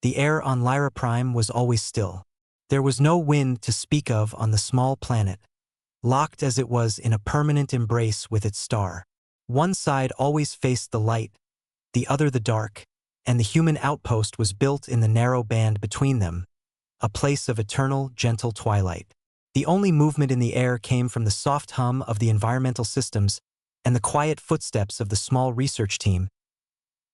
The air on Lyra Prime was always still. There was no wind to speak of on the small planet, locked as it was in a permanent embrace with its star. One side always faced the light, the other the dark, and the human outpost was built in the narrow band between them, a place of eternal, gentle twilight. The only movement in the air came from the soft hum of the environmental systems and the quiet footsteps of the small research team.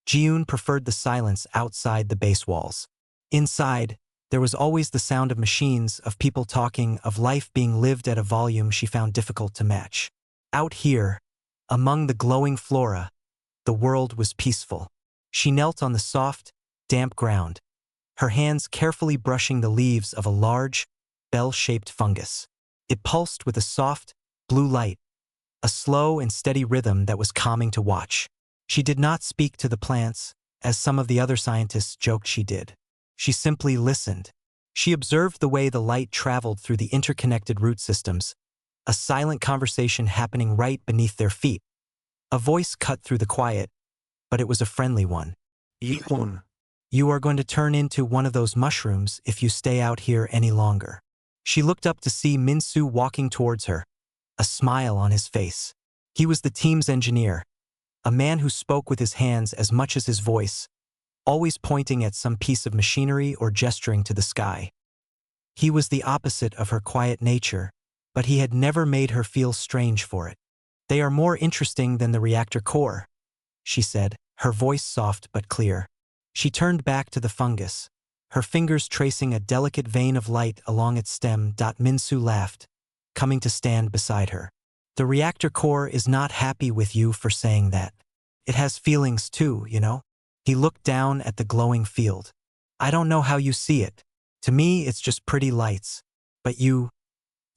Ji-yoon preferred the silence outside the base walls. Inside, there was always the sound of machines, of people talking, of life being lived at a volume she found difficult to match. Out here, among the glowing flora, the world was peaceful. She knelt on the soft, damp ground, her hands carefully brushing the leaves of a large, bell-shaped fungus. It pulsed with a soft, blue light, a slow and steady rhythm that was calming to watch. She did not speak to the plants, as some of the other scientists joked she did. She simply listened. She observed the way the light traveled through the interconnected root systems, a silent conversation happening right beneath their feet. A voice cut through the quiet, but it was a friendly one. Yihun. You are going to turn into one of those mushrooms if you stay out here any longer. She looked up to see Min-soo walking towards her, a smile on his face. He was the team's engineer, a man who spoke with his hands as much as his voice, always pointing at some piece of machinery or gesturing to the sky. He was the opposite of her quiet nature, but he had never made her feel strange for it. They are more interesting than the reactor core, she said, her voice soft but clear. She turned back to the fungus, her fingers tracing a delicate vein of light along its stem. Min-soo laughed, coming to stand beside her. The reactor core is not happy with you for saying that. It has feelings too, you know? He looked down at the glowing field. I don't know how you see it. To me, it's just pretty lights. But you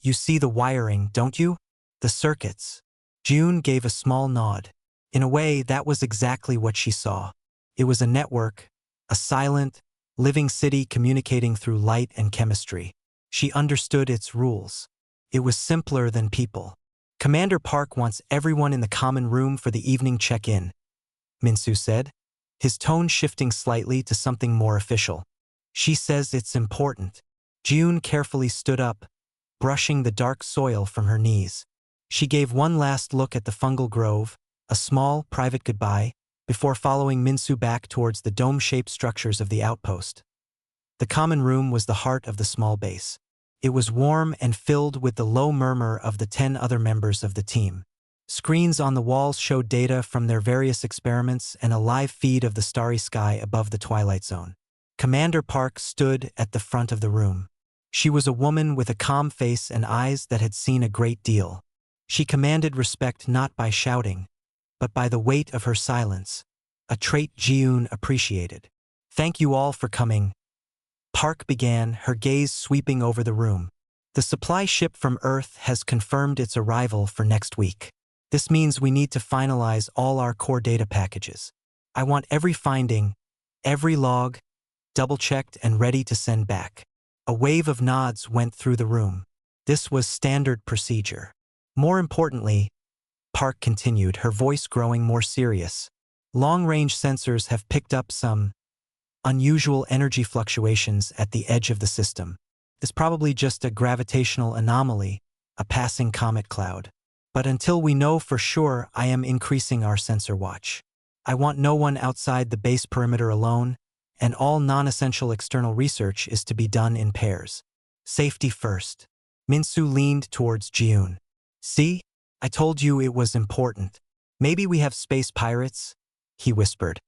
see the wiring, don't you? The circuits. June gave a small nod. In a way, that was exactly what she saw. It was a network, a silent, living city communicating through light and chemistry. She understood its rules. It was simpler than people. Commander Park wants everyone in the common room for the evening check-in, Min-soo said, his tone shifting slightly to something more official. She says it's important. June carefully stood up, brushing the dark soil from her knees. She gave one last look at the fungal grove, a small, private goodbye, before following Min-soo back towards the dome-shaped structures of the outpost. The common room was the heart of the small base. It was warm and filled with the low murmur of the 10 other members of the team. Screens on the walls showed data from their various experiments and a live feed of the starry sky above the twilight zone. Commander Park stood at the front of the room. She was a woman with a calm face and eyes that had seen a great deal. She commanded respect not by shouting, but by the weight of her silence, a trait Ji-yoon appreciated. Thank you all for coming. Park began, her gaze sweeping over the room. The supply ship from Earth has confirmed its arrival for next week. This means we need to finalize all our core data packages. I want every finding, every log, double-checked and ready to send back. A wave of nods went through the room. This was standard procedure. More importantly, Park continued, her voice growing more serious. Long-range sensors have picked up some unusual energy fluctuations at the edge of the system. It's probably just a gravitational anomaly, a passing comet cloud. But until we know for sure, I am increasing our sensor watch. I want no one outside the base perimeter alone, and all non-essential external research is to be done in pairs. Safety first. Min-soo leaned towards Ji-yoon. See? I told you it was important. Maybe we have space pirates? He whispered.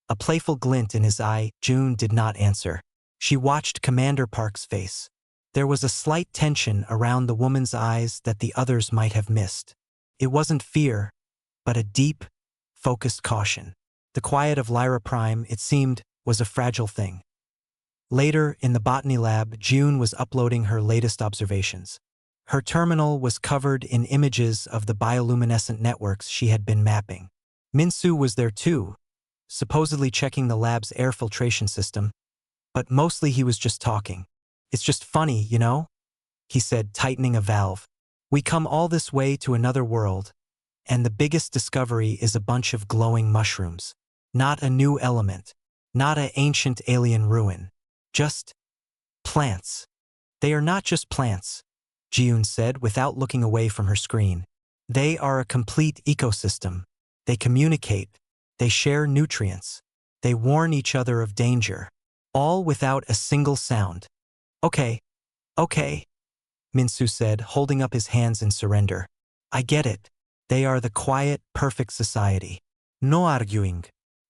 A playful glint in his eye. June did not answer. She watched Commander Park's face. There was a slight tension around the woman's eyes that the others might have missed. It wasn't fear, but a deep, focused caution. The quiet of Lyra Prime, it seemed, was a fragile thing. Later, in the botany lab, June was uploading her latest observations. Her terminal was covered in images of the bioluminescent networks she had been mapping. Min-soo was there too, supposedly checking the lab's air filtration system, but mostly he was just talking. It's just funny, you know? He said, tightening a valve. We come all this way to another world, and the biggest discovery is a bunch of glowing mushrooms. Not a new element, not an ancient alien ruin. Just plants. They are not just plants, Ji-yoon said without looking away from her screen. They are a complete ecosystem. They communicate. They share nutrients. They warn each other of danger. All without a single sound. Okay, okay, Min-soo said, holding up his hands in surrender. I get it. They are the quiet, perfect society. No arguing.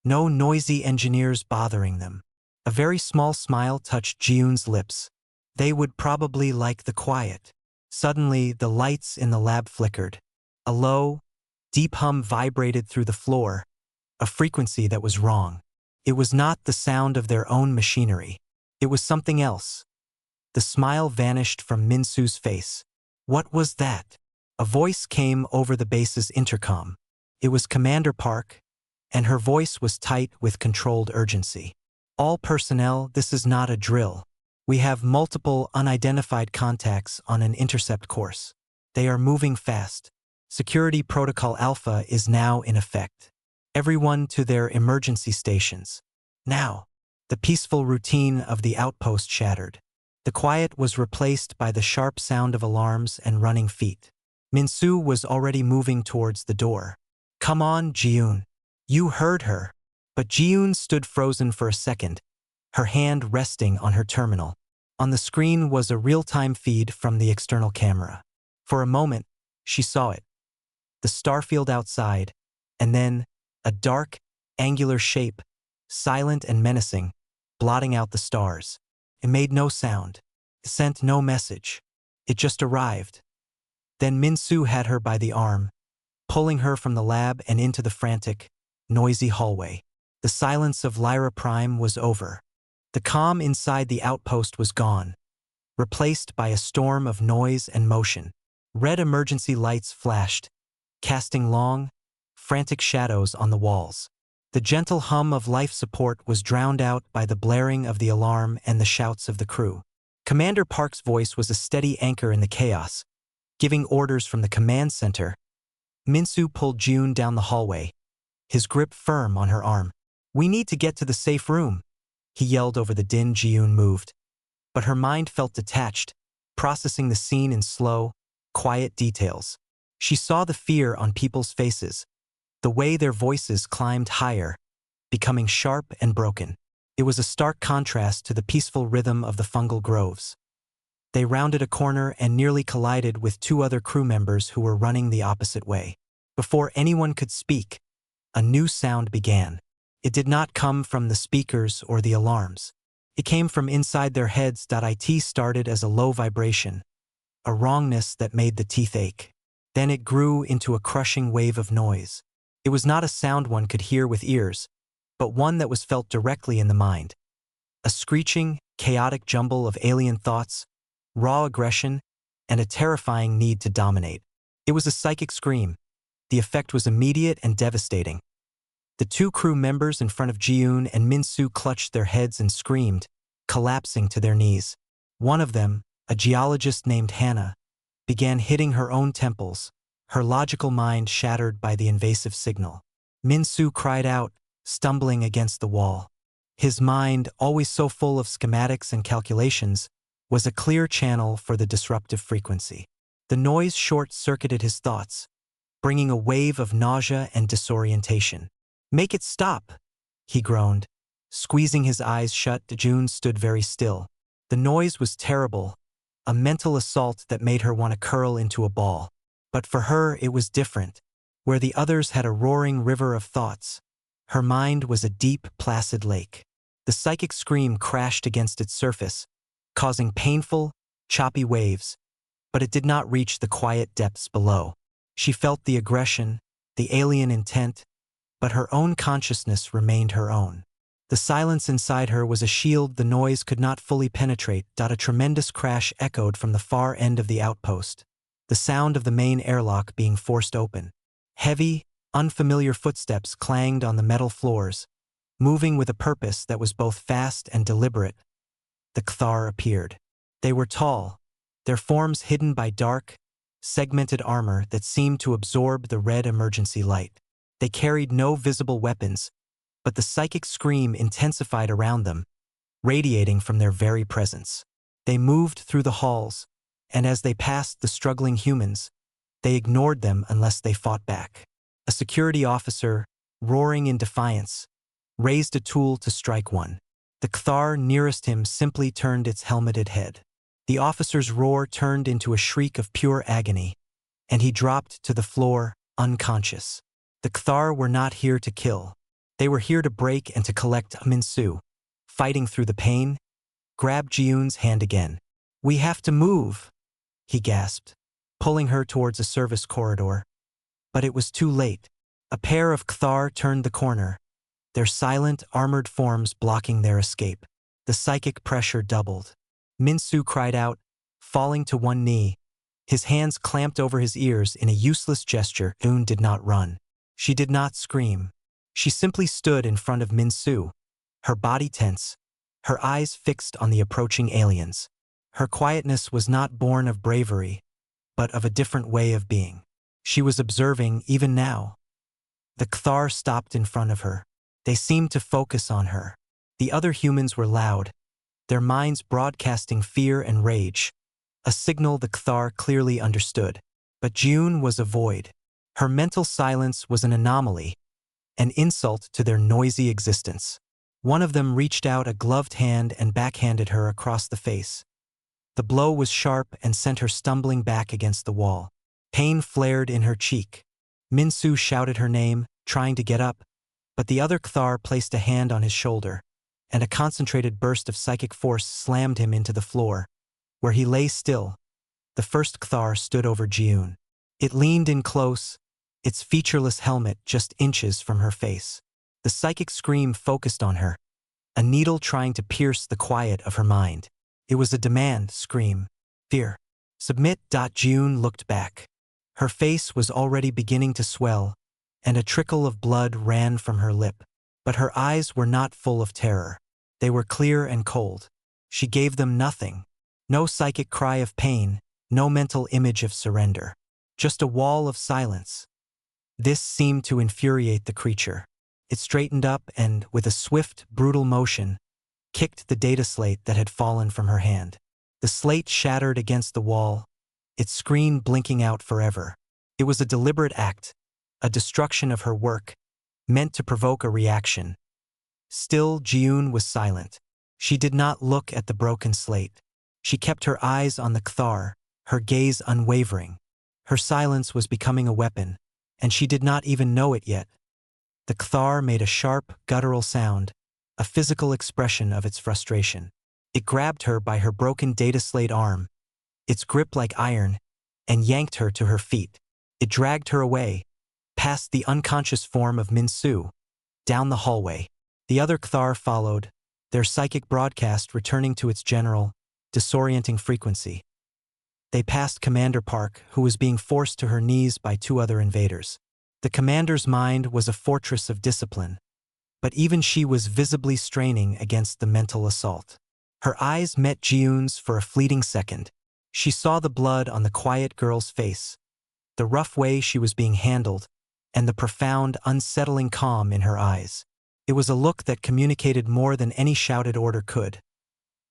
No noisy engineers bothering them. A very small smile touched Ji-yoon's lips. They would probably like the quiet. Suddenly, the lights in the lab flickered. A low, deep hum vibrated through the floor, a frequency that was wrong. It was not the sound of their own machinery. It was something else. The smile vanished from Min-soo's face. What was that? A voice came over the base's intercom. It was Commander Park, and her voice was tight with controlled urgency. All personnel, this is not a drill. We have multiple unidentified contacts on an intercept course. They are moving fast. Security Protocol Alpha is now in effect. Everyone to their emergency stations. Now, the peaceful routine of the outpost shattered. The quiet was replaced by the sharp sound of alarms and running feet. Min-soo was already moving towards the door. Come on, Ji-yoon. You heard her. But Ji-yoon stood frozen for a second, her hand resting on her terminal. On the screen was a real-time feed from the external camera. For a moment, she saw it. The starfield outside, and then a dark, angular shape, silent and menacing, blotting out the stars. It made no sound. It sent no message. It just arrived. Then Min-soo had her by the arm, pulling her from the lab and into the frantic, noisy hallway. The silence of Lyra Prime was over. The calm inside the outpost was gone, replaced by a storm of noise and motion. Red emergency lights flashed, casting long, frantic shadows on the walls. The gentle hum of life support was drowned out by the blaring of the alarm and the shouts of the crew. Commander Park's voice was a steady anchor in the chaos, giving orders from the command center. Min-soo pulled Ji-yoon down the hallway, his grip firm on her arm. We need to get to the safe room, he yelled over the din. Ji-yoon moved, but her mind felt detached, processing the scene in slow, quiet details. She saw the fear on people's faces, the way their voices climbed higher, becoming sharp and broken. It was a stark contrast to the peaceful rhythm of the fungal groves. They rounded a corner and nearly collided with two other crew members who were running the opposite way. Before anyone could speak, a new sound began. It did not come from the speakers or the alarms. It came from inside their heads. It started as a low vibration, a wrongness that made the teeth ache. Then it grew into a crushing wave of noise. It was not a sound one could hear with ears, but one that was felt directly in the mind. A screeching, chaotic jumble of alien thoughts, raw aggression, and a terrifying need to dominate. It was a psychic scream. The effect was immediate and devastating. The two crew members in front of Ji-yoon and Min-soo clutched their heads and screamed, collapsing to their knees. One of them, a geologist named Hannah, began hitting her own temples, her logical mind shattered by the invasive signal. Min-soo cried out, stumbling against the wall. His mind, always so full of schematics and calculations, was a clear channel for the disruptive frequency. The noise short-circuited his thoughts, bringing a wave of nausea and disorientation. Make it stop, he groaned. Squeezing his eyes shut, June stood very still. The noise was terrible, a mental assault that made her want to curl into a ball. But for her, it was different. Where the others had a roaring river of thoughts, her mind was a deep, placid lake. The psychic scream crashed against its surface, causing painful, choppy waves, but it did not reach the quiet depths below. She felt the aggression, the alien intent, but her own consciousness remained her own. The silence inside her was a shield the noise could not fully penetrate. A tremendous crash echoed from the far end of the outpost, the sound of the main airlock being forced open. Heavy, unfamiliar footsteps clanged on the metal floors, moving with a purpose that was both fast and deliberate. The Kthar appeared. They were tall, their forms hidden by dark, segmented armor that seemed to absorb the red emergency light. They carried no visible weapons, but the psychic scream intensified around them, radiating from their very presence. They moved through the halls, and as they passed the struggling humans, they ignored them unless they fought back. A security officer, roaring in defiance, raised a tool to strike one. The Kthar nearest him simply turned its helmeted head. The officer's roar turned into a shriek of pure agony, and he dropped to the floor, unconscious. The Kthar were not here to kill. They were here to break and to collect. Min-Su, fighting through the pain, grabbed Ji-Yoon's hand again. "We have to move," he gasped, pulling her towards a service corridor. But it was too late. A pair of Kthar turned the corner, their silent, armored forms blocking their escape. The psychic pressure doubled. Min-Su cried out, falling to one knee. His hands clamped over his ears in a useless gesture. Yoon did not run. She did not scream. She simply stood in front of Min-Su, her body tense, her eyes fixed on the approaching aliens. Her quietness was not born of bravery, but of a different way of being. She was observing even now. The Kthar stopped in front of her. They seemed to focus on her. The other humans were loud, their minds broadcasting fear and rage, a signal the Kthar clearly understood. But Ji-Yoon was a void. Her mental silence was an anomaly, an insult to their noisy existence. One of them reached out a gloved hand and backhanded her across the face. The blow was sharp and sent her stumbling back against the wall. Pain flared in her cheek. Min-Su shouted her name, trying to get up, but the other Kthar placed a hand on his shoulder, and a concentrated burst of psychic force slammed him into the floor, where he lay still. The first Kthar stood over Ji-Yoon. It leaned in close, its featureless helmet just inches from her face. The psychic scream focused on her, a needle trying to pierce the quiet of her mind. It was a demand scream. Fear. Submit. Ji-Yoon looked back. Her face was already beginning to swell, and a trickle of blood ran from her lip. But her eyes were not full of terror. They were clear and cold. She gave them nothing. No psychic cry of pain, no mental image of surrender. Just a wall of silence. This seemed to infuriate the creature. It straightened up and, with a swift, brutal motion, kicked the data slate that had fallen from her hand. The slate shattered against the wall, its screen blinking out forever. It was a deliberate act, a destruction of her work, meant to provoke a reaction. Still, Ji-Yoon was silent. She did not look at the broken slate. She kept her eyes on the Kthar, her gaze unwavering. Her silence was becoming a weapon, and she did not even know it yet. The Kthar made a sharp, guttural sound, a physical expression of its frustration. It grabbed her by her broken data slate arm, its grip like iron, and yanked her to her feet. It dragged her away, past the unconscious form of Min-Su, down the hallway. The other Kthar followed, their psychic broadcast returning to its general, disorienting frequency. They passed Commander Park, who was being forced to her knees by two other invaders. The commander's mind was a fortress of discipline, but even she was visibly straining against the mental assault. Her eyes met Ji-Yoon's for a fleeting second. She saw the blood on the quiet girl's face, the rough way she was being handled, and the profound, unsettling calm in her eyes. It was a look that communicated more than any shouted order could.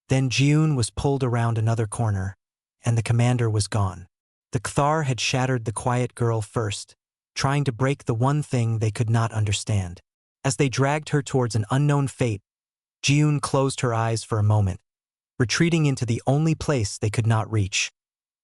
Then Ji-Yoon was pulled around another corner, and the commander was gone. The Kthar had shattered the quiet girl first, trying to break the one thing they could not understand. As they dragged her towards an unknown fate, Ji-Yoon closed her eyes for a moment, retreating into the only place they could not reach,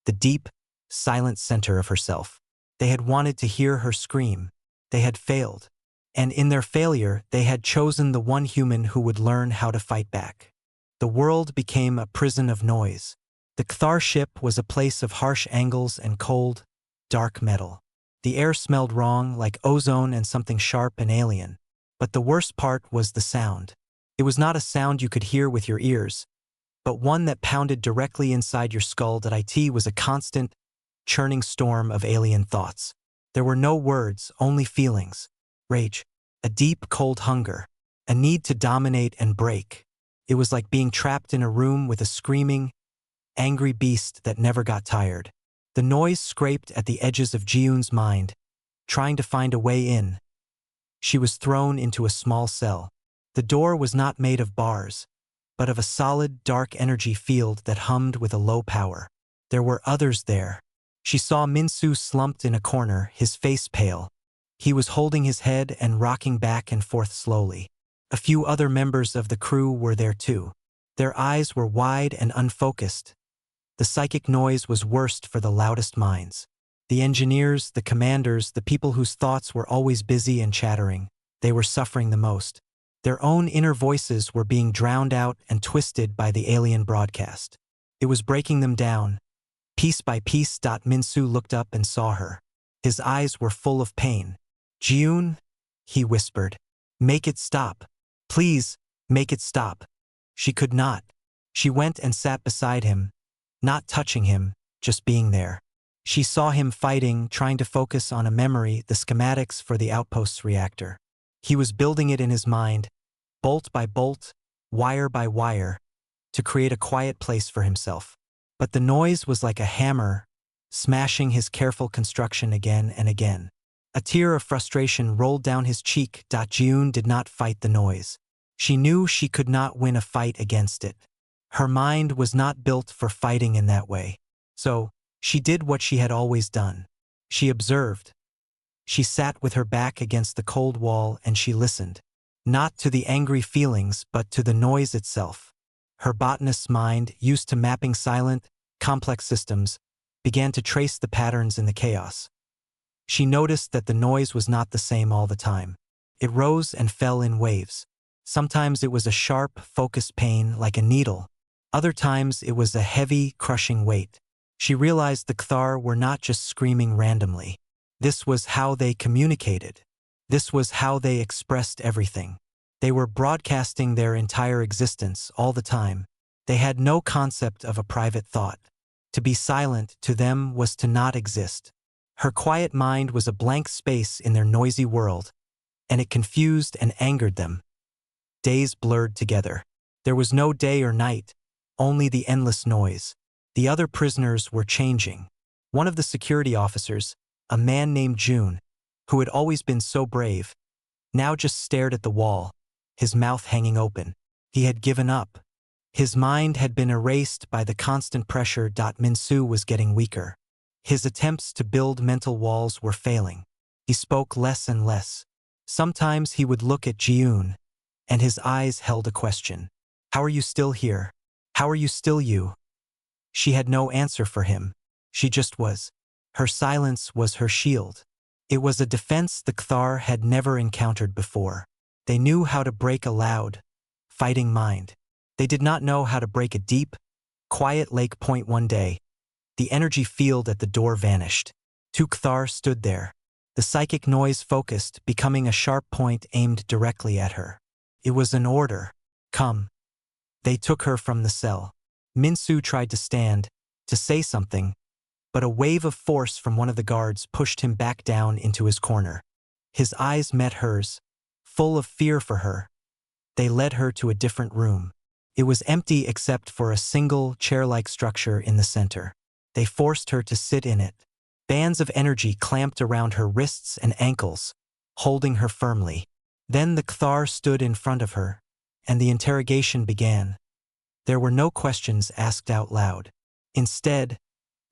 the deep, silent center of herself. They had wanted to hear her scream. They had failed. And in their failure, they had chosen the one human who would learn how to fight back. The world became a prison of noise. The Kthar ship was a place of harsh angles and cold, dark metal. The air smelled wrong, like ozone and something sharp and alien. But the worst part was the sound. It was not a sound you could hear with your ears, but one that pounded directly inside your skull. It was a constant, churning storm of alien thoughts. There were no words, only feelings. Rage. A deep, cold hunger. A need to dominate and break. It was like being trapped in a room with a screaming, angry beast that never got tired. The noise scraped at the edges of Ji-Yoon's mind, trying to find a way in. She was thrown into a small cell. The door was not made of bars. but of a solid, dark energy field that hummed with a low power. There were others there. She saw Minsu slumped in a corner, his face pale. He was holding his head and rocking back and forth slowly. A few other members of the crew were there too. Their eyes were wide and unfocused. The psychic noise was worst for the loudest minds. The engineers, the commanders, the people whose thoughts were always busy and chattering, they were suffering the most. Their own inner voices were being drowned out and twisted by the alien broadcast. It was breaking them down, piece by piece. Minsu looked up and saw her. His eyes were full of pain. "June," he whispered. "Make it stop. Please, make it stop." She could not. She went and sat beside him, not touching him, just being there. She saw him fighting, trying to focus on a memory, the schematics for the outpost's reactor. He was building it in his mind, bolt by bolt, wire by wire, to create a quiet place for himself. But the noise was like a hammer, smashing his careful construction again and again. A tear of frustration rolled down his cheek. June did not fight the noise. She knew she could not win a fight against it. Her mind was not built for fighting in that way. So, she did what she had always done. She observed. She sat with her back against the cold wall and she listened. Not to the angry feelings, but to the noise itself. Her botanist's mind, used to mapping silent, complex systems, began to trace the patterns in the chaos. She noticed that the noise was not the same all the time. It rose and fell in waves. Sometimes it was a sharp, focused pain like a needle. Other times it was a heavy, crushing weight. She realized the Kthar were not just screaming randomly. This was how they communicated. This was how they expressed everything. They were broadcasting their entire existence all the time. They had no concept of a private thought. To be silent to them was to not exist. Her quiet mind was a blank space in their noisy world, and it confused and angered them. Days blurred together. There was no day or night, only the endless noise. The other prisoners were changing. One of the security officers, a man named June, who had always been so brave, now just stared at the wall, his mouth hanging open. He had given up. His mind had been erased by the constant pressure. Minsu was getting weaker. His attempts to build mental walls were failing. He spoke less and less. Sometimes he would look at June, and his eyes held a question. "How are you still here? How are you still you?" She had no answer for him. She just was. Her silence was her shield. It was a defense the Kthar had never encountered before. They knew how to break a loud, fighting mind. They did not know how to break a deep, quiet lake point. One day, the energy field at the door vanished. Two Kthar stood there. The psychic noise focused, becoming a sharp point aimed directly at her. It was an order. "Come." They took her from the cell. Minsu tried to stand, to say something, but a wave of force from one of the guards pushed him back down into his corner. His eyes met hers, full of fear for her. They led her to a different room. It was empty except for a single, chair-like structure in the center. They forced her to sit in it. Bands of energy clamped around her wrists and ankles, holding her firmly. Then the Kthar stood in front of her, and the interrogation began. There were no questions asked out loud. Instead,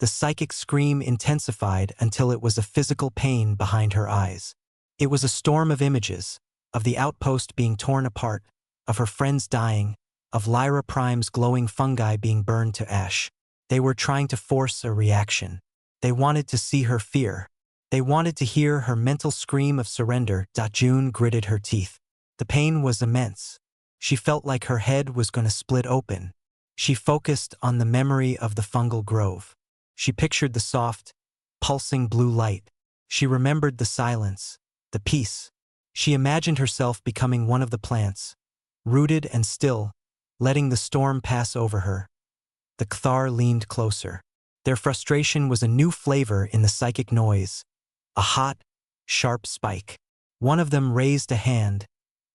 the psychic scream intensified until it was a physical pain behind her eyes. It was a storm of images, of the outpost being torn apart, of her friends dying, of Lyra Prime's glowing fungi being burned to ash. They were trying to force a reaction. They wanted to see her fear. They wanted to hear her mental scream of surrender. June gritted her teeth. The pain was immense. She felt like her head was going to split open. She focused on the memory of the fungal grove. She pictured the soft, pulsing blue light. She remembered the silence, the peace. She imagined herself becoming one of the plants, rooted and still, letting the storm pass over her. The Kthar leaned closer. Their frustration was a new flavor in the psychic noise, a hot, sharp spike. One of them raised a hand,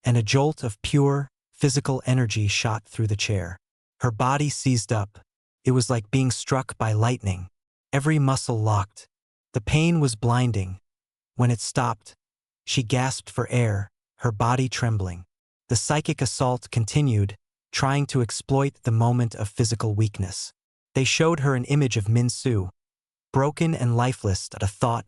and a jolt of pure, physical energy shot through the chair. Her body seized up. It was like being struck by lightning. Every muscle locked. The pain was blinding. When it stopped, she gasped for air, her body trembling. The psychic assault continued, trying to exploit the moment of physical weakness. They showed her an image of Min-Su, broken and lifeless at a thought,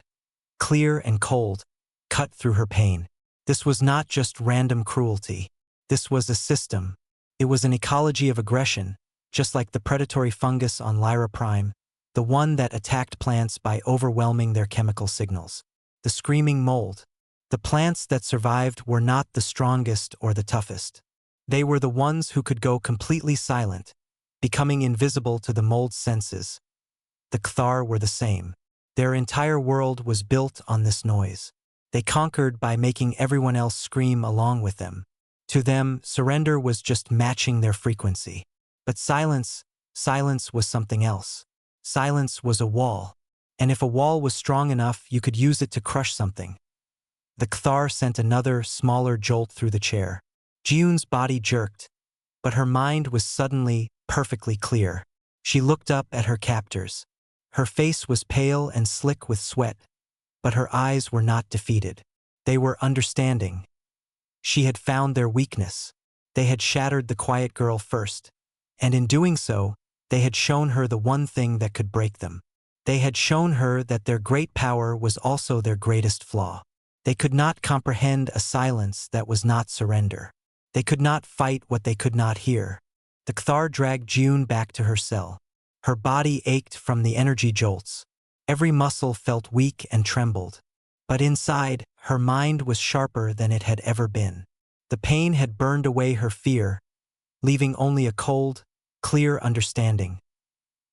clear and cold, cut through her pain. This was not just random cruelty. This was a system. It was an ecology of aggression, just like the predatory fungus on Lyra Prime, the one that attacked plants by overwhelming their chemical signals. The screaming mold. The plants that survived were not the strongest or the toughest. They were the ones who could go completely silent, becoming invisible to the mold's senses. The Kthar were the same. Their entire world was built on this noise. They conquered by making everyone else scream along with them. To them, surrender was just matching their frequency. But silence was something else. Silence was a wall. And if a wall was strong enough, you could use it to crush something. The Kthar sent another, smaller jolt through the chair. Jiun's body jerked, but her mind was suddenly perfectly clear. She looked up at her captors. Her face was pale and slick with sweat, but her eyes were not defeated. They were understanding. She had found their weakness. They had shattered the quiet girl first, and in doing so, they had shown her the one thing that could break them. They had shown her that their great power was also their greatest flaw. They could not comprehend a silence that was not surrender. They could not fight what they could not hear. The Kthar dragged June back to her cell. Her body ached from the energy jolts. Every muscle felt weak and trembled. But inside, her mind was sharper than it had ever been. The pain had burned away her fear, leaving only a cold, clear understanding.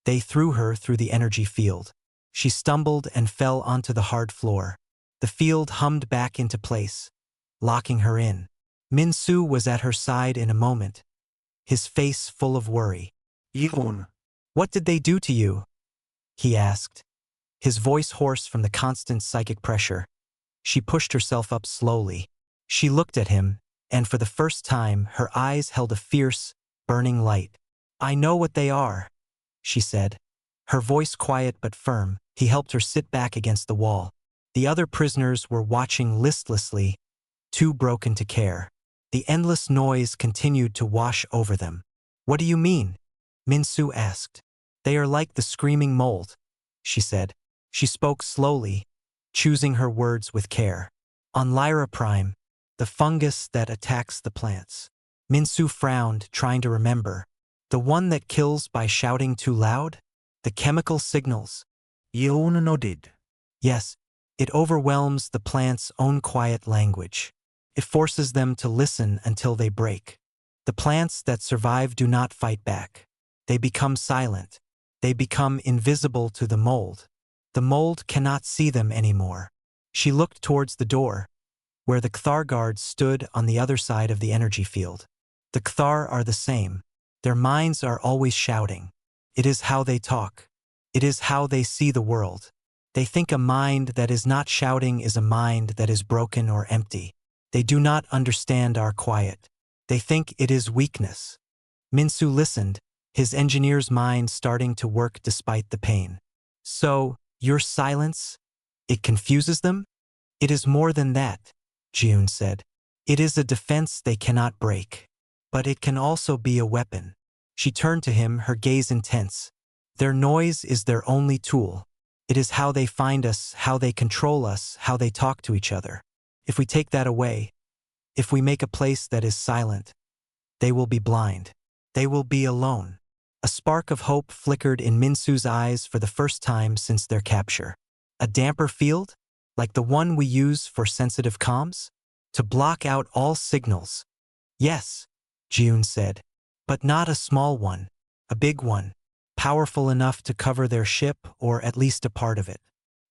They threw her through the energy field. She stumbled and fell onto the hard floor. The field hummed back into place, locking her in. Min-Su was at her side in a moment, his face full of worry. Yun. "What did they do to you?" he asked, his voice hoarse from the constant psychic pressure. She pushed herself up slowly. She looked at him, and for the first time, her eyes held a fierce, burning light. "I know what they are," she said. Her voice quiet but firm. He helped her sit back against the wall. The other prisoners were watching listlessly, too broken to care. The endless noise continued to wash over them. "What do you mean?" Min-Su asked. "They are like the screaming mold," she said. She spoke slowly, choosing her words with care. "On Lyra Prime, the fungus that attacks the plants." Min-Su frowned, trying to remember. "The one that kills by shouting too loud? The chemical signals?" Yun nodded. "Yes, it overwhelms the plant's own quiet language. It forces them to listen until they break. The plants that survive do not fight back. They become silent. They become invisible to the mold. The mold cannot see them anymore." She looked towards the door, where the Kthar guards stood on the other side of the energy field. The Kthar are the same. Their minds are always shouting. It is how they talk. It is how they see the world. They think a mind that is not shouting is a mind that is broken or empty. They do not understand our quiet. They think it is weakness. Min-Su listened, his engineer's mind starting to work despite the pain. "So, your silence, it confuses them?" "It is more than that," June said. "It is a defense they cannot break. But it can also be a weapon." She turned to him, her gaze intense. "Their noise is their only tool. It is how they find us, how they control us, how they talk to each other. If we take that away, if we make a place that is silent, they will be blind. They will be alone." A spark of hope flickered in Min-Su's eyes for the first time since their capture. "A damper field? Like the one we use for sensitive comms? To block out all signals?" "Yes," June said. "But not a small one. A big one. Powerful enough to cover their ship, or at least a part of it.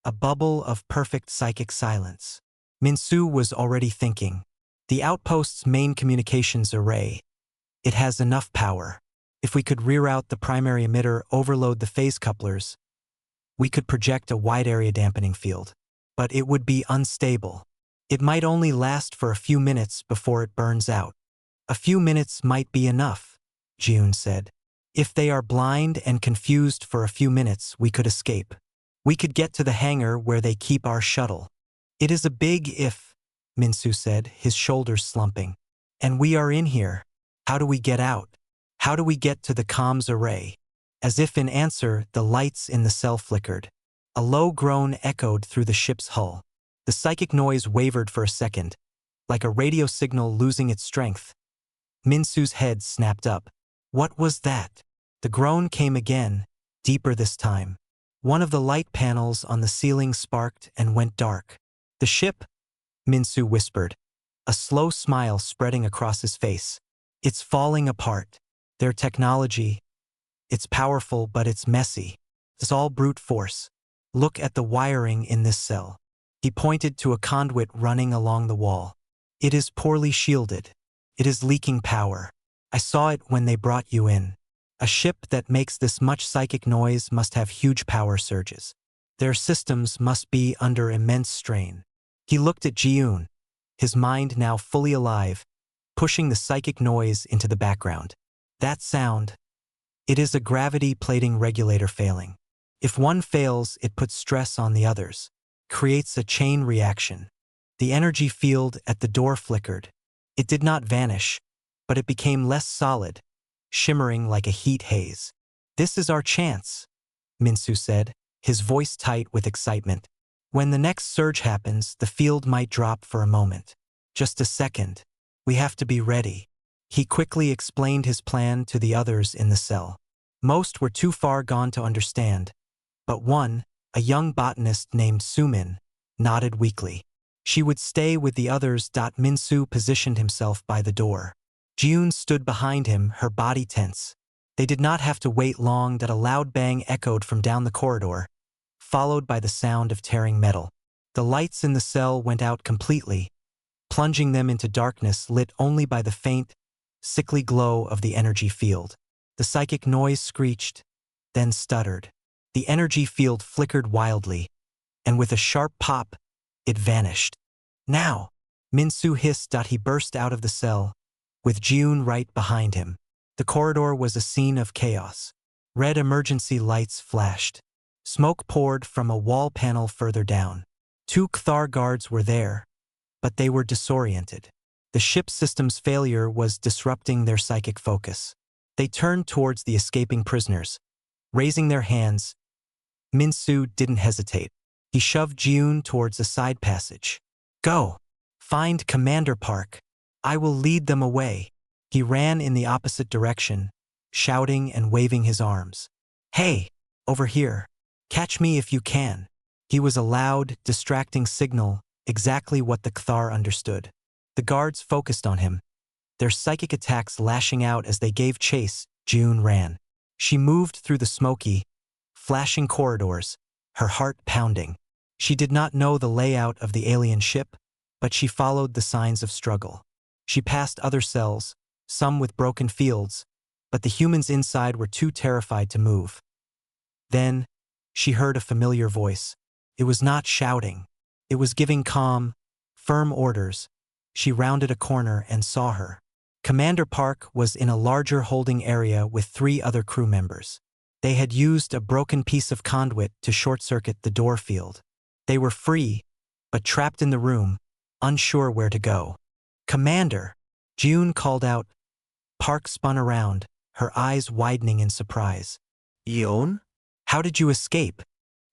A bubble of perfect psychic silence." Min-Su was already thinking. "The outpost's main communications array. It has enough power. If we could reroute the primary emitter, overload the phase couplers, we could project a wide area dampening field. But it would be unstable. It might only last for a few minutes before it burns out." "A few minutes might be enough," June said. "If they are blind and confused for a few minutes, we could escape. We could get to the hangar where they keep our shuttle." "It is a big if," Min-Su said, his shoulders slumping. "And we are in here. How do we get out?" How do we get to the comms array? As if in answer, the lights in the cell flickered. A low groan echoed through the ship's hull. The psychic noise wavered for a second, like a radio signal losing its strength. Minsu's head snapped up. What was that? The groan came again, deeper this time. One of the light panels on the ceiling sparked and went dark. The ship? Minsu whispered, a slow smile spreading across his face. It's falling apart. Their technology, it's powerful but it's messy. It's all brute force. Look at the wiring in this cell. He pointed to a conduit running along the wall. It is poorly shielded. It is leaking power. I saw it when they brought you in. A ship that makes this much psychic noise must have huge power surges. Their systems must be under immense strain. He looked at Ji-yoon, his mind now fully alive, pushing the psychic noise into the background. That sound. It is a gravity plating regulator failing. If one fails, it puts stress on the others, creates a chain reaction. The energy field at the door flickered. It did not vanish, but it became less solid, shimmering like a heat haze. This is our chance, Minsu said, his voice tight with excitement. When the next surge happens, the field might drop for a moment. Just a second. We have to be ready. He quickly explained his plan to the others in the cell. Most were too far gone to understand, but one, a young botanist named Sumin, nodded weakly. She would stay with the others. Minsu positioned himself by the door. Ji-yoon stood behind him, her body tense. They did not have to wait long. A loud bang echoed from down the corridor, followed by the sound of tearing metal. The lights in the cell went out completely, plunging them into darkness lit only by the faint, sickly glow of the energy field. The psychic noise screeched, then stuttered. The energy field flickered wildly, and with a sharp pop, it vanished. Now, Minsu hissed. He burst out of the cell, with Ji-yoon right behind him. The corridor was a scene of chaos. Red emergency lights flashed. Smoke poured from a wall panel further down. 2 Kthar guards were there, but they were disoriented. The ship's system's failure was disrupting their psychic focus. They turned towards the escaping prisoners, raising their hands. Minsu didn't hesitate. He shoved Ji-yoon towards a side passage. Go! Find Commander Park. I will lead them away. He ran in the opposite direction, shouting and waving his arms. Hey! Over here. Catch me if you can. He was a loud, distracting signal, exactly what the Kthar understood. The guards focused on him, their psychic attacks lashing out as they gave chase. Ji-yoon ran. She moved through the smoky, flashing corridors, her heart pounding. She did not know the layout of the alien ship, but she followed the signs of struggle. She passed other cells, some with broken fields, but the humans inside were too terrified to move. Then, she heard a familiar voice. It was not shouting. It was giving calm, firm orders. She rounded a corner and saw her. Commander Park was in a larger holding area with 3 other crew members. They had used a broken piece of conduit to short-circuit the door field. They were free, but trapped in the room, unsure where to go. Commander! Ji-yoon called out. Park spun around, her eyes widening in surprise. Yeon? How did you escape?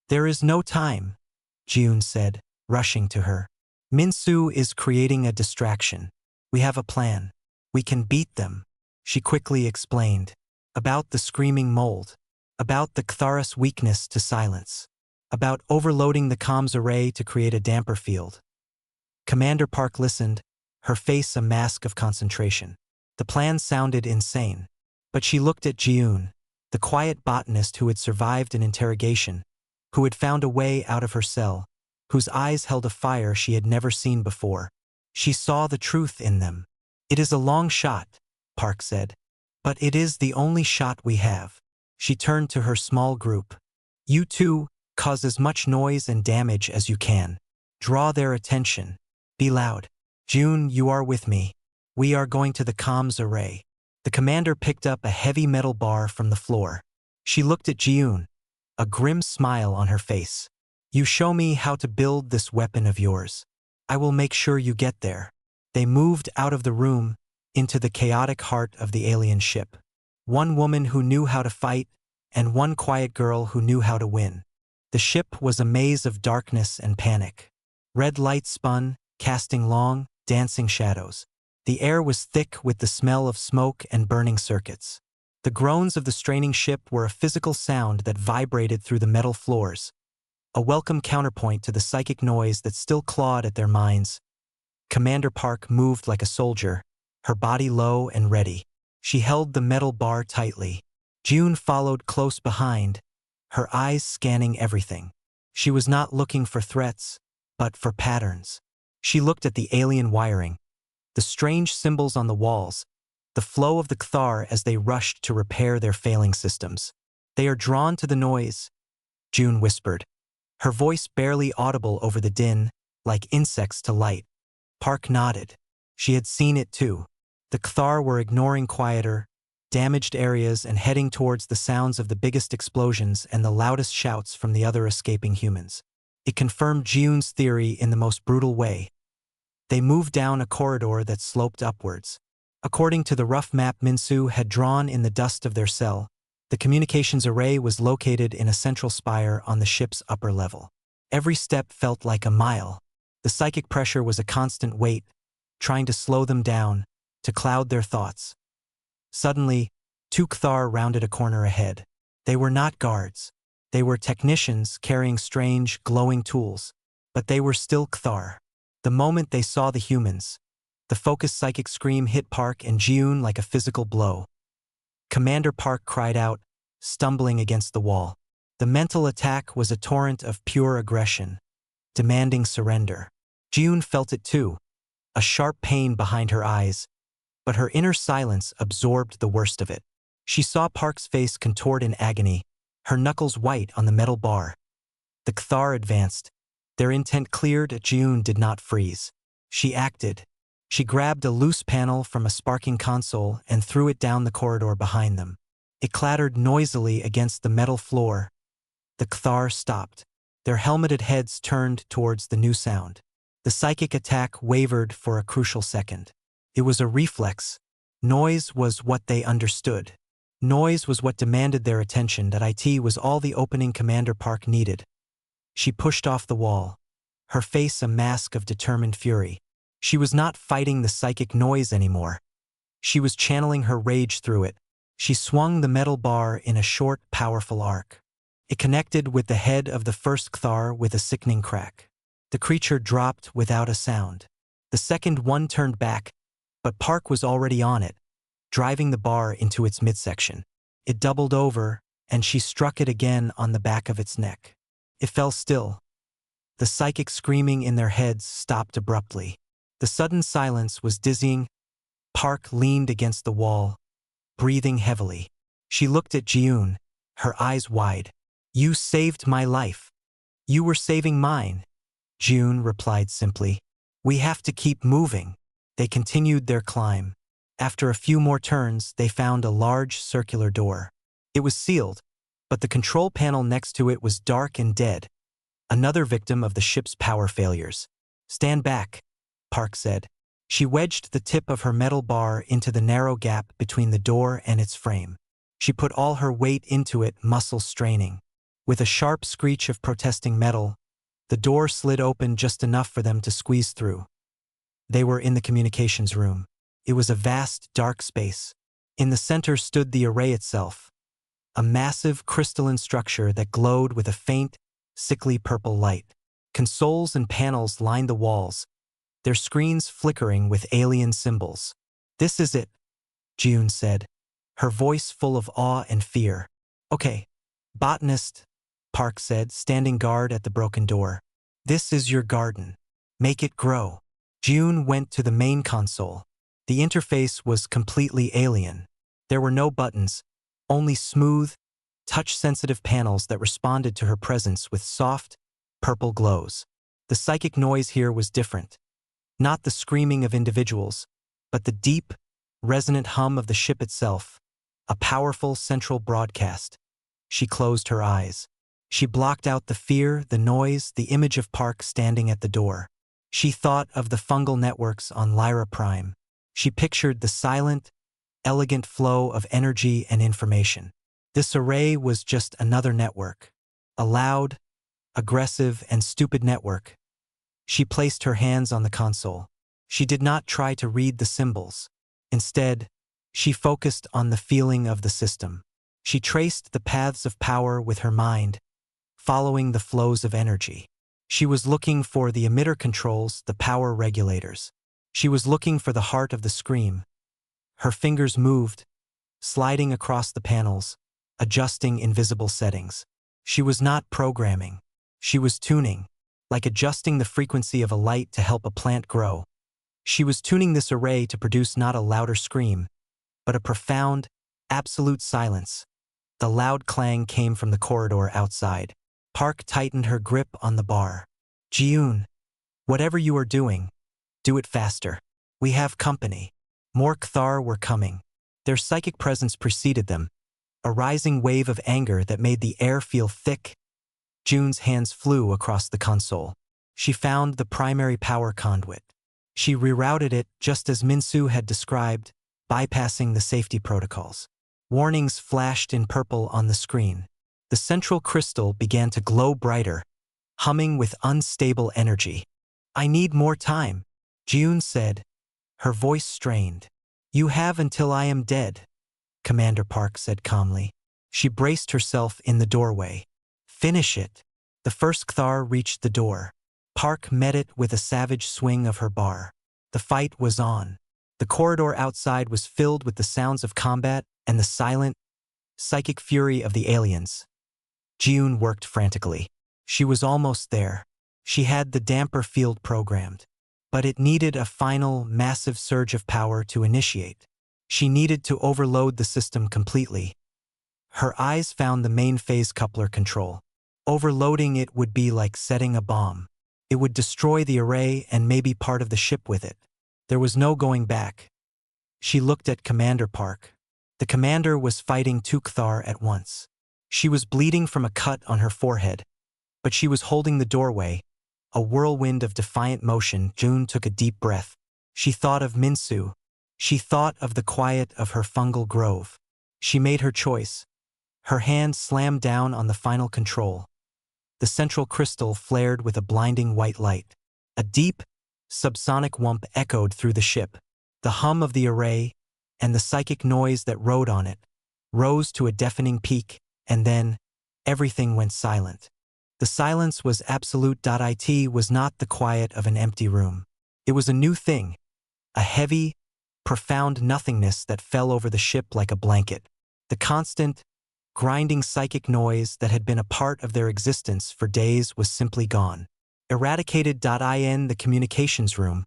There is no time, Ji-yoon said, rushing to her. Minsu is creating a distraction. We have a plan. We can beat them, she quickly explained. About the screaming mold. About the Ktharis weakness to silence. About overloading the comms array to create a damper field. Commander Park listened, her face a mask of concentration. The plan sounded insane, but she looked at Ji-yoon, the quiet botanist who had survived an interrogation, who had found a way out of her cell, whose eyes held a fire she had never seen before. She saw the truth in them. It is a long shot, Park said, but it is the only shot we have. She turned to her small group. You two, cause as much noise and damage as you can. Draw their attention. Be loud. June, you are with me. We are going to the comms array. The commander picked up a heavy metal bar from the floor. She looked at Ji-yoon, a grim smile on her face. You show me how to build this weapon of yours. I will make sure you get there. They moved out of the room, into the chaotic heart of the alien ship. one woman who knew how to fight, and one quiet girl who knew how to win. The ship was a maze of darkness and panic. Red lights spun, casting long, dancing shadows. The air was thick with the smell of smoke and burning circuits. The groans of the straining ship were a physical sound that vibrated through the metal floors, a welcome counterpoint to the psychic noise that still clawed at their minds. Commander Park moved like a soldier, her body low and ready. She held the metal bar tightly. June followed close behind, her eyes scanning everything. She was not looking for threats, but for patterns. She looked at the alien wiring, the strange symbols on the walls, the flow of the Kthar as they rushed to repair their failing systems. "They are drawn to the noise," June whispered, her voice barely audible over the din, like insects to light. Park nodded. She had seen it too. The Kthar were ignoring quieter, damaged areas and heading towards the sounds of the biggest explosions and the loudest shouts from the other escaping humans. It confirmed June's theory in the most brutal way. They moved down a corridor that sloped upwards. According to the rough map Minsu had drawn in the dust of their cell, the communications array was located in a central spire on the ship's upper level. Every step felt like a mile. The psychic pressure was a constant weight, trying to slow them down, to cloud their thoughts. Suddenly, two Kthar rounded a corner ahead. They were not guards. They were technicians carrying strange, glowing tools. But they were still Kthar. The moment they saw the humans, the focused psychic scream hit Park and June like a physical blow. Commander Park cried out, stumbling against the wall. The mental attack was a torrent of pure aggression, demanding surrender. June felt it too, a sharp pain behind her eyes, but her inner silence absorbed the worst of it. She saw Park's face contort in agony, her knuckles white on the metal bar. The Kthar advanced. Their intent cleared. June did not freeze. She acted. She grabbed a loose panel from a sparking console and threw it down the corridor behind them. It clattered noisily against the metal floor. The Kthar stopped. Their helmeted heads turned towards the new sound. The psychic attack wavered for a crucial second. It was a reflex. Noise was what they understood. Noise was what demanded their attention. That IT was all the opening Commander Park needed. She pushed off the wall, her face a mask of determined fury. She was not fighting the psychic noise anymore. She was channeling her rage through it. She swung the metal bar in a short, powerful arc. It connected with the head of the first Kthar with a sickening crack. The creature dropped without a sound. The second one turned back, but Park was already on it, driving the bar into its midsection. It doubled over, and she struck it again on the back of its neck. It fell still. The psychic screaming in their heads stopped abruptly. The sudden silence was dizzying. Park leaned against the wall, breathing heavily. She looked at June, her eyes wide. "You saved my life. You were saving mine." June replied simply, "We have to keep moving." They continued their climb. After a few more turns, they found a large circular door. It was sealed, but the control panel next to it was dark and dead, another victim of the ship's power failures. "Stand back," Park said. She wedged the tip of her metal bar into the narrow gap between the door and its frame. She put all her weight into it, muscles straining. With a sharp screech of protesting metal, the door slid open just enough for them to squeeze through. They were in the communications room. It was a vast, dark space. In the center stood the array itself, a massive crystalline structure that glowed with a faint, sickly purple light. Consoles and panels lined the walls, their screens flickering with alien symbols. "This is it," June said, her voice full of awe and fear. "Okay, botanist," Park said, standing guard at the broken door. "This is your garden. Make it grow." June went to the main console. The interface was completely alien. There were no buttons, only smooth, touch-sensitive panels that responded to her presence with soft, purple glows. The psychic noise here was different. Not the screaming of individuals, but the deep, resonant hum of the ship itself, a powerful central broadcast. She closed her eyes. She blocked out the fear, the noise, the image of Park standing at the door. She thought of the fungal networks on Lyra Prime. She pictured the silent, elegant flow of energy and information. This array was just another network. A loud, aggressive, and stupid network. She placed her hands on the console. She did not try to read the symbols. Instead, she focused on the feeling of the system. She traced the paths of power with her mind, following the flows of energy. She was looking for the emitter controls, the power regulators. She was looking for the heart of the screen. Her fingers moved, sliding across the panels, adjusting invisible settings. She was not programming. She was tuning, like adjusting the frequency of a light to help a plant grow. She was tuning this array to produce not a louder scream, but a profound, absolute silence. The loud clang came from the corridor outside. Park tightened her grip on the bar. Ji-yoon, whatever you are doing, do it faster. We have company. More Kthar were coming. Their psychic presence preceded them, a rising wave of anger that made the air feel thick. June's hands flew across the console. She found the primary power conduit. She rerouted it just as Min-soo had described, bypassing the safety protocols. Warnings flashed in purple on the screen. The central crystal began to glow brighter, humming with unstable energy. I need more time, June said, her voice strained. You have until I am dead, Commander Park said calmly. She braced herself in the doorway. Finish it. The first Kthar reached the door. Park met it with a savage swing of her bar. The fight was on. The corridor outside was filled with the sounds of combat and the silent, psychic fury of the aliens. Ji-yoon worked frantically. She was almost there. She had the damper field programmed. But it needed a final, massive surge of power to initiate. She needed to overload the system completely. Her eyes found the main phase coupler control. Overloading it would be like setting a bomb. It would destroy the array and maybe part of the ship with it. There was no going back. She looked at Commander Park. The commander was fighting two Kthar at once. She was bleeding from a cut on her forehead, but she was holding the doorway, a whirlwind of defiant motion. June took a deep breath. She thought of Min-soo. She thought of the quiet of her fungal grove. She made her choice. Her hand slammed down on the final control. The central crystal flared with a blinding white light. A deep, subsonic whump echoed through the ship. The hum of the array, and the psychic noise that rode on it, rose to a deafening peak, and then, everything went silent. The silence was absolute. It was not the quiet of an empty room. It was a new thing, a heavy, profound nothingness that fell over the ship like a blanket. The constant, grinding psychic noise that had been a part of their existence for days was simply gone. Eradicated. In the communications room,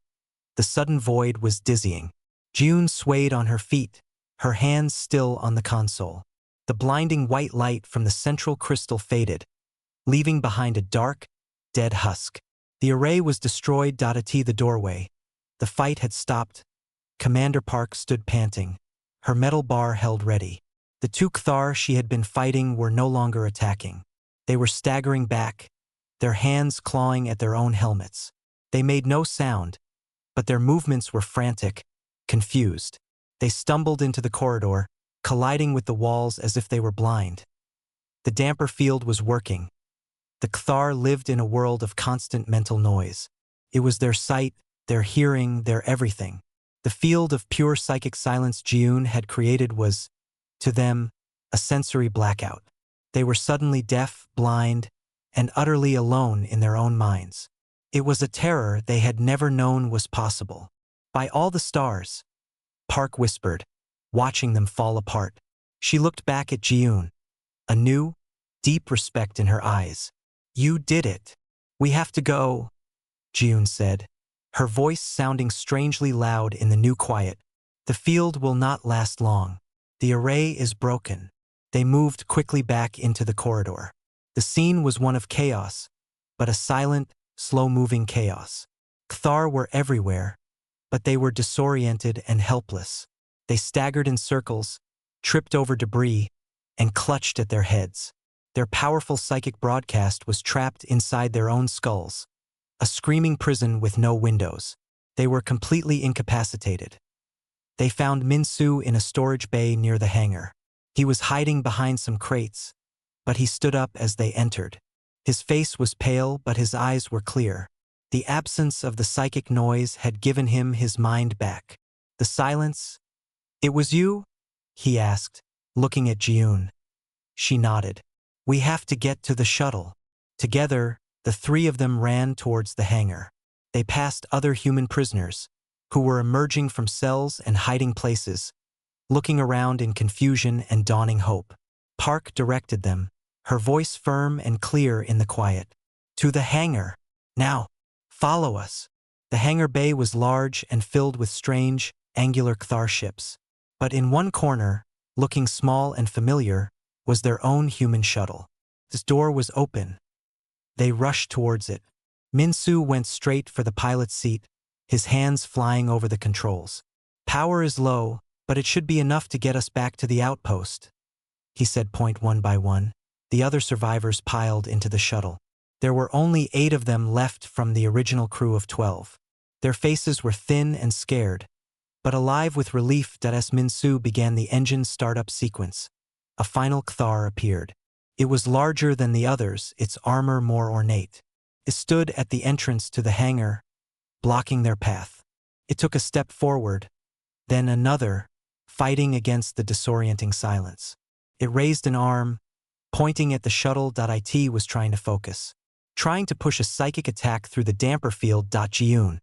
the sudden void was dizzying. June swayed on her feet, her hands still on the console. The blinding white light from the central crystal faded, leaving behind a dark, dead husk. The array was destroyed. At the doorway, the fight had stopped. Commander Park stood panting, her metal bar held ready. The two Kthar she had been fighting were no longer attacking. They were staggering back, their hands clawing at their own helmets. They made no sound, but their movements were frantic, confused. They stumbled into the corridor, colliding with the walls as if they were blind. The damper field was working. The Kthar lived in a world of constant mental noise. It was their sight, their hearing, their everything. The field of pure psychic silence Ji-yoon had created was, to them, a sensory blackout. They were suddenly deaf, blind, and utterly alone in their own minds. It was a terror they had never known was possible. By all the stars, Park whispered, watching them fall apart. She looked back at Ji-yoon, a new, deep respect in her eyes. You did it. We have to go, Ji-yoon said, her voice sounding strangely loud in the new quiet. The field will not last long. The array is broken. They moved quickly back into the corridor. The scene was one of chaos, but a silent, slow-moving chaos. Kthar were everywhere, but they were disoriented and helpless. They staggered in circles, tripped over debris, and clutched at their heads. Their powerful psychic broadcast was trapped inside their own skulls, a screaming prison with no windows. They were completely incapacitated. They found Min-Soo in a storage bay near the hangar. He was hiding behind some crates, but he stood up as they entered. His face was pale, but his eyes were clear. The absence of the psychic noise had given him his mind back. The silence. "It was you?" he asked, looking at Ji-yoon. She nodded. "We have to get to the shuttle." Together, the three of them ran towards the hangar. They passed other human prisoners, who were emerging from cells and hiding places, looking around in confusion and dawning hope. Park directed them, her voice firm and clear in the quiet. "To the hangar. Now, follow us." The hangar bay was large and filled with strange, angular Kthar ships. But in one corner, looking small and familiar, was their own human shuttle. This door was open. They rushed towards it. Min-Soo went straight for the pilot's seat, his hands flying over the controls. "Power is low, but it should be enough to get us back to the outpost," he said, point one by one. The other survivors piled into the shuttle. There were only 8 of them left from the original crew of 12. Their faces were thin and scared, but alive with relief that as Min-Soo began the engine startup sequence, a final Kthar appeared. It was larger than the others, its armor more ornate. It stood at the entrance to the hangar, blocking their path. It took a step forward, then another, fighting against the disorienting silence. It raised an arm, pointing at the shuttle. It was trying to focus, trying to push a psychic attack through the damper field. Ji-yoon,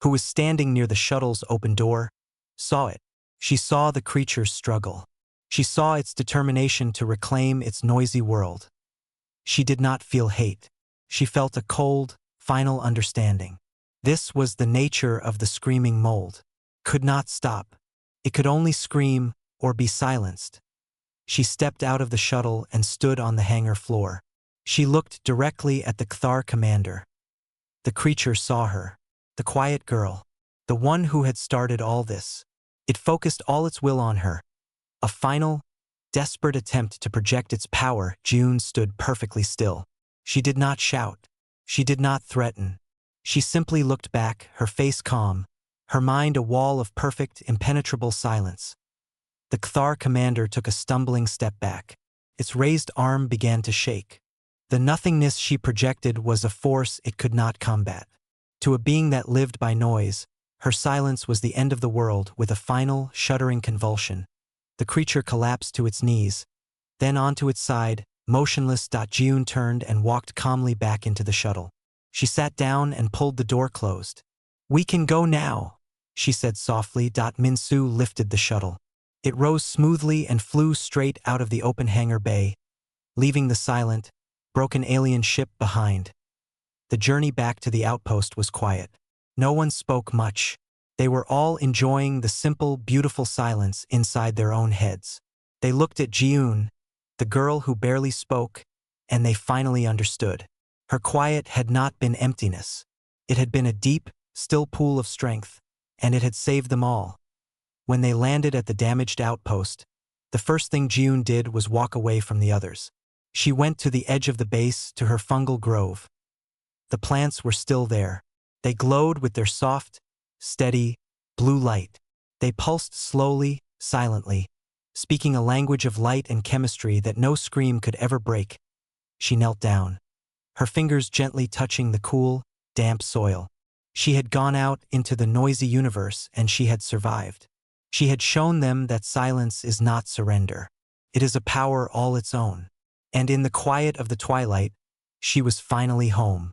who was standing near the shuttle's open door, saw it. She saw the creature's struggle. She saw its determination to reclaim its noisy world. She did not feel hate. She felt a cold, final understanding. This was the nature of the screaming mold. Could not stop. It could only scream or be silenced. She stepped out of the shuttle and stood on the hangar floor. She looked directly at the Kthar commander. The creature saw her. The quiet girl. The one who had started all this. It focused all its will on her. A final, desperate attempt to project its power. Ji-yoon stood perfectly still. She did not shout. She did not threaten. She simply looked back, her face calm, her mind a wall of perfect, impenetrable silence. The Kthar commander took a stumbling step back. Its raised arm began to shake. The nothingness she projected was a force it could not combat. To a being that lived by noise, her silence was the end of the world. With a final, shuddering convulsion, the creature collapsed to its knees, then onto its side, motionless. Ji-yoon turned and walked calmly back into the shuttle. She sat down and pulled the door closed. "We can go now," she said softly. Min-Soo lifted the shuttle. It rose smoothly and flew straight out of the open hangar bay, leaving the silent, broken alien ship behind. The journey back to the outpost was quiet. No one spoke much. They were all enjoying the simple, beautiful silence inside their own heads. They looked at Ji-yoon, the girl who barely spoke, and they finally understood. Her quiet had not been emptiness. It had been a deep, still pool of strength, and it had saved them all. When they landed at the damaged outpost, the first thing Ji-yoon did was walk away from the others. She went to the edge of the base, to her fungal grove. The plants were still there. They glowed with their soft, steady, blue light. They pulsed slowly, silently, speaking a language of light and chemistry that no scream could ever break. She knelt down, her fingers gently touching the cool, damp soil. She had gone out into the noisy universe, and she had survived. She had shown them that silence is not surrender. It is a power all its own. And in the quiet of the twilight, she was finally home.